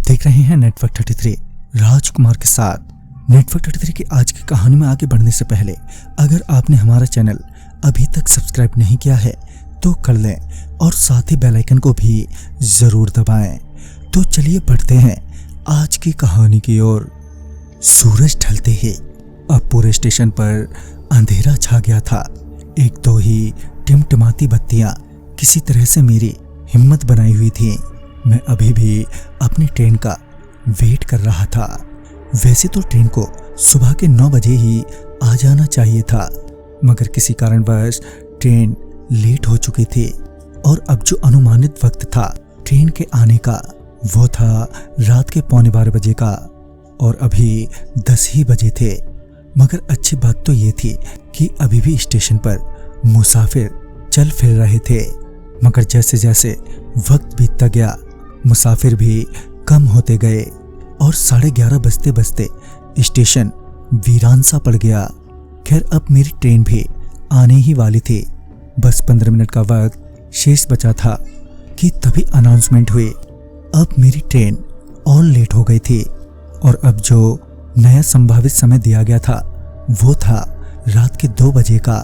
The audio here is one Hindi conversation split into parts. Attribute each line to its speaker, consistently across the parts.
Speaker 1: देख रहे हैं नेटवर्क 33 राजकुमार के साथ। नेटवर्क 33 की आज की कहानी में आगे बढ़ने से पहले अगर आपने हमारा चैनल अभी तक सब्सक्राइब नहीं किया है तो कर लें और साथ ही बेल आइकन को भी जरूर दबाएं। तो चलिए बढ़ते हैं आज की कहानी की ओर। सूरज ढलते ही अब पूरे स्टेशन पर अंधेरा छा गया था। एक दो ही टिमटिमाती बत्तियां किसी तरह से मेरी हिम्मत बनाई हुई थी। मैं अभी भी अपनी ट्रेन का वेट कर रहा था। वैसे तो ट्रेन को सुबह के 9 बजे ही आ जाना चाहिए था, मगर किसी कारणवश ट्रेन लेट हो चुकी थी और अब जो अनुमानित वक्त था ट्रेन के आने का वो था रात के 11:15 बजे का और अभी 10 ही बजे थे। मगर अच्छी बात तो ये थी कि अभी भी स्टेशन पर मुसाफिर चल फिर रहे थे। मगर जैसे जैसे वक्त बीतता गया मुसाफिर भी कम होते गए और 11:30 बजते बजते स्टेशन वीरान सा पड़ गया। खैर अब मेरी ट्रेन भी आने ही वाली थी। बस 15 मिनट का वक्त शेष बचा था कि तभी अनाउंसमेंट हुई। अब मेरी ट्रेन और लेट हो गई थी और अब जो नया संभावित समय दिया गया था वो था रात के 2 बजे का,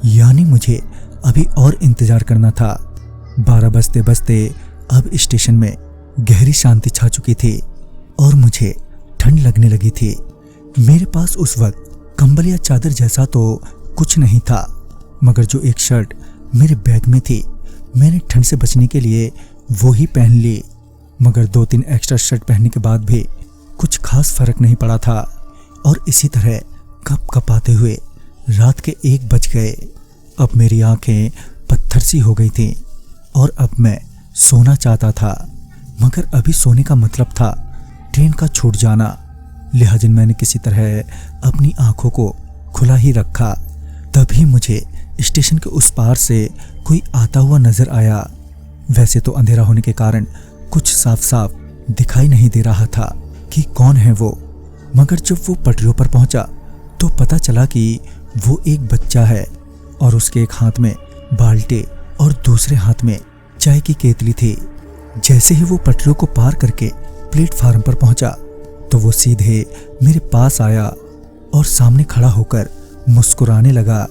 Speaker 1: यानी मुझे अभी और इंतजार करना था। 12 बजते बजते अब स्टेशन में गहरी शांति छा चुकी थी और मुझे ठंड लगने लगी थी। मेरे पास उस वक्त कंबल या चादर जैसा तो कुछ नहीं था, मगर जो एक शर्ट मेरे बैग में थी मैंने ठंड से बचने के लिए वो ही पहन ली। मगर 2-3 एक्स्ट्रा शर्ट पहनने के बाद भी कुछ खास फर्क नहीं पड़ा था और इसी तरह कप कपाते हुए रात के 1 बज गए। अब मेरी आंखें पत्थर सी हो गई थी और अब मैं सोना चाहता था, मगर अभी सोने का मतलब था ट्रेन का छूट जाना। लिहाजा मैंने किसी तरह अपनी आंखों को खुला ही रखा। तभी मुझे स्टेशन के उस पार से कोई आता हुआ नजर आया। वैसे तो अंधेरा होने के कारण कुछ साफ साफ दिखाई नहीं दे रहा था कि कौन है वो, मगर जब वो पटरियों पर पहुंचा तो पता चला कि वो एक बच्चा है और उसके एक हाथ में बाल्टी और दूसरे हाथ में चाय की केतली थी। जैसे ही वो पटरियों को पार करके प्लेटफार्म पर पहुंचा तो वो सीधे मेरे पास आया और सामने खड़ा होकर मुस्कुराने लगा।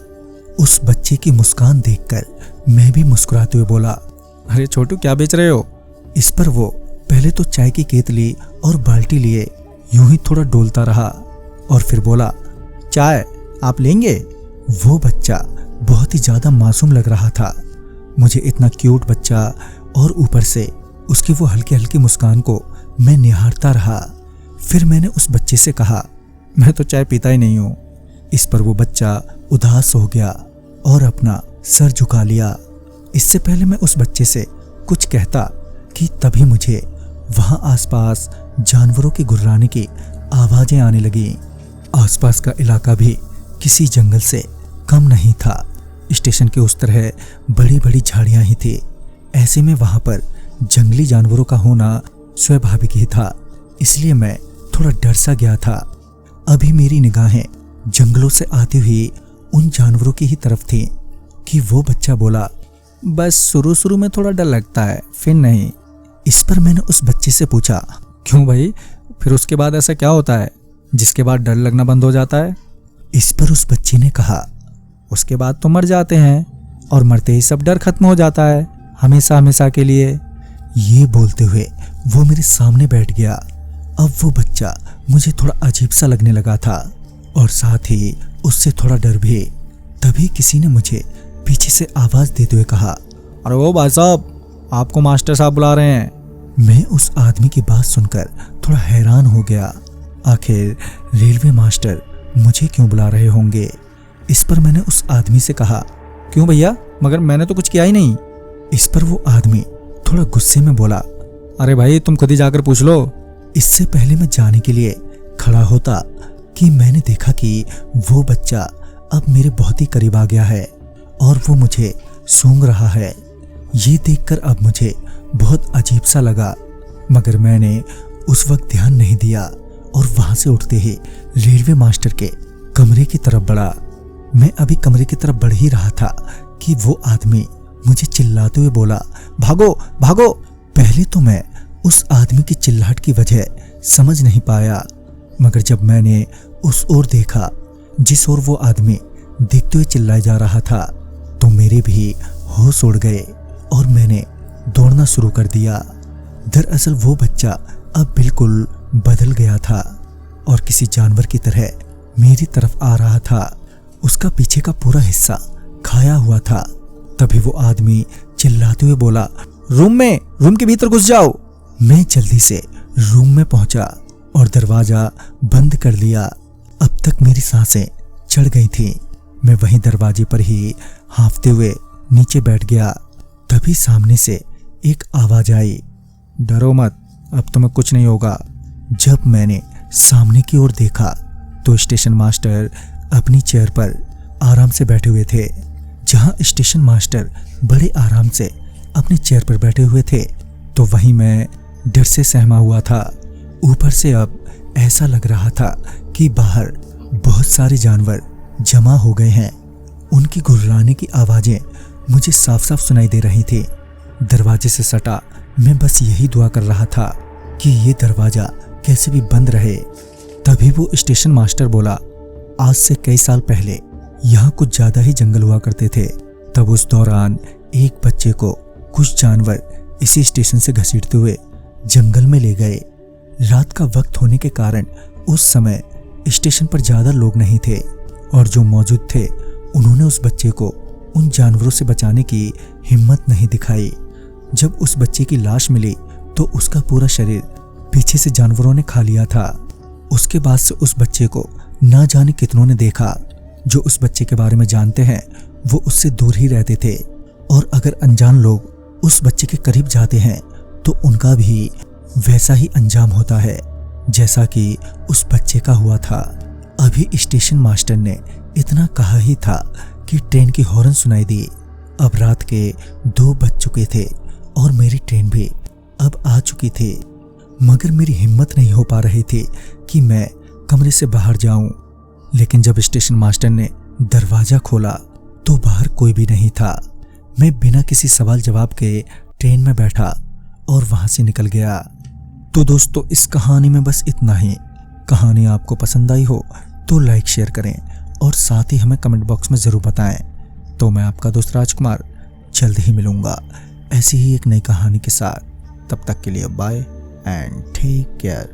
Speaker 1: उस बच्चे की मुस्कान देखकर मैं भी मुस्कुराते हुए बोला, अरे छोटू क्या बेच रहे हो? इस पर वो पहले तो चाय की केतली और बाल्टी लिए यूं ही थोड़ा डोलता रहा और फिर बोला, चाय आप लेंगे? वो बच्चा बहुत ही ज्यादा मासूम लग रहा था। मुझे इतना क्यूट बच्चा और ऊपर से उसकी वो हल्की हल्की मुस्कान को मैं निहारता रहा। फिर मैंने उस बच्चे से कहा, मैं तो चाय पीता ही नहीं हूँ। इस पर वो बच्चा उदास हो गया और अपना सर झुका लिया। इससे पहले मैं उस बच्चे से कुछ कहता कि तभी मुझे वहां आसपास जानवरों के गुर्राने की आवाजें आने लगी। आसपास का इलाका भी किसी जंगल से कम नहीं था। स्टेशन के उस तरह बड़ी बड़ी झाड़ियां ही थी। ऐसे में वहां पर जंगली जानवरों का होना स्वाभाविक ही था, इसलिए मैं थोड़ा डर सा गया था। अभी मेरी निगाहें जंगलों से आती हुई उन जानवरों की ही तरफ थी कि वो बच्चा बोला, बस शुरू में थोड़ा डर लगता है, फिर नहीं। इस पर मैंने उस बच्चे से पूछा, क्यों भाई, फिर उसके बाद ऐसा क्या होता है जिसके बाद डर लगना बंद हो जाता है? इस पर उस बच्चे ने कहा, उसके बाद तो मर जाते हैं और मरते ही सब डर खत्म हो जाता है, हमेशा हमेशा के लिए। ये बोलते हुए वो मेरे सामने बैठ गया। अब वो बच्चा मुझे थोड़ा अजीब सा लगने लगा था और साथ ही उससे थोड़ा डर भी। तभी किसी ने मुझे पीछे से आवाज देते हुए कहा, अरे वो भाई साहब, आपको मास्टर साहब बुला रहे हैं। मैं उस आदमी की बात सुनकर थोड़ा हैरान हो गया। आखिर रेलवे मास्टर मुझे क्यों बुला रहे होंगे? इस पर मैंने उस आदमी से कहा, क्यों भैया, मगर मैंने तो कुछ किया ही नहीं। इस पर वो आदमी थोड़ा गुस्से में बोला, अरे भाई तुम खुद ही जाकर पूछ लो। इससे पहले मैं जाने के लिए खड़ा होता कि मैंने देखा कि वो बच्चा अब मेरे बहुत ही करीब आ गया है और वो मुझे सूंघ रहा है। ये देखकर अब मुझे बहुत अजीब सा लगा, मगर मैंने उस वक्त ध्यान नहीं दिया और वहां से उठते ही रेलवे मास्टर के कमरे की तरफ बढ़ा। मैं अभी कमरे की तरफ बढ़ ही रहा था कि वो आदमी मुझे चिल्लाते हुए बोला, भागो भागो। पहले तो मैं उस आदमी की चिल्लाहट की वजह समझ नहीं पाया, मगर जब मैंने उस ओर देखा जिस ओर वो आदमी देखते हुए चिल्लाया जा रहा था, तो मेरे भी होश उड़ गए और मैंने दौड़ना शुरू कर दिया। दरअसल वो बच्चा अब बिल्कुल बदल गया था और किसी जानवर की तरह मेरी तरफ आ रहा था। उसका पीछे का पूरा हिस्सा खाया हुआ था। तभी वो आदमी चिल्लाते हुए बोला, रूम के भीतर घुस जाओ। मैं जल्दी से रूम में पहुंचा और दरवाजा बंद कर लिया। अब तक मेरी सांसें चढ़ गई थी। मैं वहीं दरवाजे पर ही हांफते हुए नीचे बैठ गया। तभी सामने से एक आवाज आई, डरो मत, अब तुम्हें कुछ नहीं होगा। जब मैंने सामने की ओर देखा तो स्टेशन मास्टर अपनी चेयर पर आराम से बैठे हुए थे। जहां स्टेशन मास्टर बड़े आराम से अपनी चेयर पर बैठे हुए थे, तो वहीं मैं डर से सहमा हुआ था। ऊपर से अब ऐसा लग रहा था कि बाहर बहुत सारे जानवर जमा हो गए हैं। उनकी गुर्राने की आवाजें मुझे साफ साफ सुनाई दे रही थी। दरवाजे से सटा मैं बस यही दुआ कर रहा था कि ये दरवाजा कैसे भी बंद रहे। तभी वो स्टेशन मास्टर बोला, आज से कई साल पहले यहाँ कुछ ज्यादा ही जंगल हुआ करते थे। तब उस दौरान एक बच्चे को कुछ जानवर इसी स्टेशन से घसीटते हुए जंगल में ले गए। रात का वक्त होने के कारण उस समय स्टेशन पर ज्यादा लोग नहीं थे और जो मौजूद थे उन्होंने उस बच्चे को उन जानवरों से बचाने की हिम्मत नहीं दिखाई। जब उस बच्चे की लाश मिली तो उसका पूरा शरीर पीछे से जानवरों ने खा लिया था। उसके बाद से उस बच्चे को ना जाने कितनों ने देखा। जो उस बच्चे के बारे में जानते हैं वो उससे दूर ही रहते थे, और अगर अनजान लोग उस बच्चे के करीब जाते हैं तो उनका भी वैसा ही अंजाम होता है जैसा कि उस बच्चे का हुआ था। अभी स्टेशन मास्टर ने इतना कहा ही था कि ट्रेन की हॉर्न सुनाई दी। अब रात के 2 बज चुके थे और मेरी ट्रेन भी अब आ चुकी थी, मगर मेरी हिम्मत नहीं हो पा रही थी कि मैं कमरे से बाहर जाऊं। लेकिन जब स्टेशन मास्टर ने दरवाजा खोला तो बाहर कोई भी नहीं था। मैं बिना किसी सवाल जवाब के ट्रेन में बैठा और वहां से निकल गया। तो दोस्तों, इस कहानी में बस इतना ही। कहानी आपको पसंद आई हो तो लाइक शेयर करें और साथ ही हमें कमेंट बॉक्स में ज़रूर बताएं। तो मैं आपका दोस्त राजकुमार जल्द ही मिलूंगा ऐसी ही एक नई कहानी के साथ। तब तक के लिए बाय एंड टेक केयर।